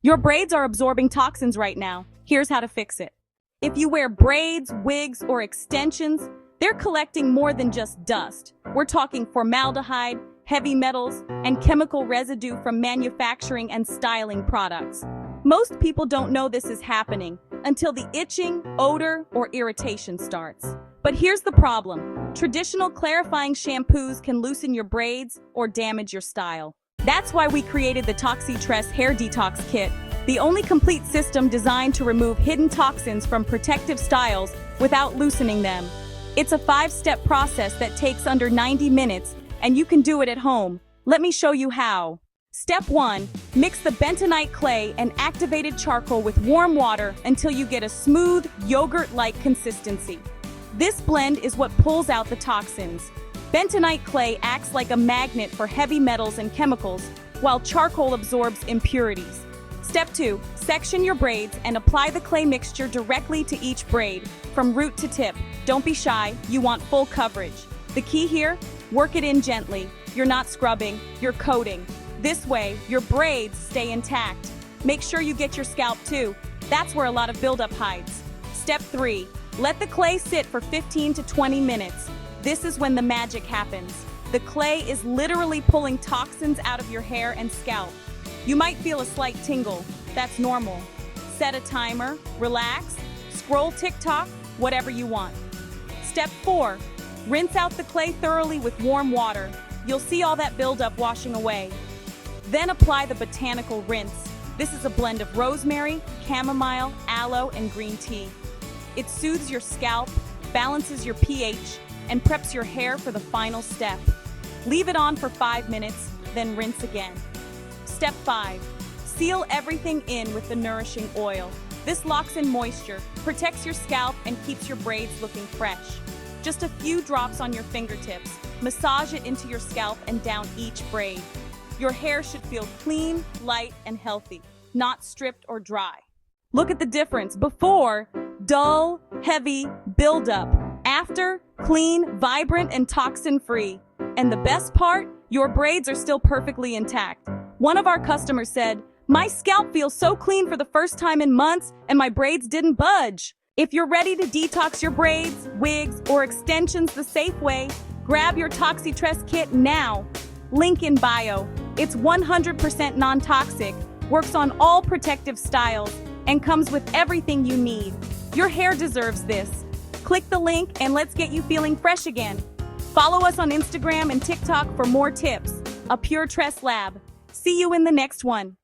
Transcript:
Your braids are absorbing toxins right now. Here's how to fix it. If you wear braids, wigs, or extensions, they're collecting more than just dust. We're talking formaldehyde, heavy metals, and chemical residue from manufacturing and styling products. Most people don't know this is happening until the itching, odor, or irritation starts. But here's the problem. Traditional clarifying shampoos can loosen your braids or damage your style. That's why we created the Toxitress Hair Detox Kit, the only complete system designed to remove hidden toxins from protective styles without loosening them. It's a 5-step process that takes under 90 minutes, and you can do it at home. Let me show you how. Step 1. Mix the bentonite clay and activated charcoal with warm water until you get a smooth, yogurt-like consistency. This blend is what pulls out the toxins. Bentonite clay acts like a magnet for heavy metals and chemicals, while charcoal absorbs impurities. Step 2. Section your braids and apply the clay mixture directly to each braid, from root to tip. Don't be shy, you want full coverage. The key here? Work it in gently. You're not scrubbing, you're coating. This way, your braids stay intact. Make sure you get your scalp too. That's where a lot of buildup hides. Step 3. Let the clay sit for 15 to 20 minutes. This is when the magic happens. The clay is literally pulling toxins out of your hair and scalp. You might feel a slight tingle. That's normal. Set a timer, relax, scroll TikTok, whatever you want. Step 4. Rinse out the clay thoroughly with warm water. You'll see all that buildup washing away. Then apply the botanical rinse. This is a blend of rosemary, chamomile, aloe, and green tea. It soothes your scalp, balances your pH, and preps your hair for the final step. Leave it on for 5 minutes, then rinse again. Step 5. Seal everything in with the nourishing oil. This locks in moisture, protects your scalp, and keeps your braids looking fresh. Just a few drops on your fingertips. Massage it into your scalp and down each braid. Your hair should feel clean, light, and healthy, not stripped or dry. Look at the difference. Before, dull, heavy, buildup. After, clean, vibrant, and toxin-free. And the best part? Your braids are still perfectly intact. One of our customers said, "My scalp feels so clean for the first time in months, and my braids didn't budge." If you're ready to detox your braids, wigs, or extensions the safe way, grab your Toxitress kit now. Link in bio. It's 100% non-toxic, works on all protective styles, and comes with everything you need. Your hair deserves this. Click the link and let's get you feeling fresh again. Follow us on Instagram and TikTok for more tips. A Pure Tress Lab. See you in the next one.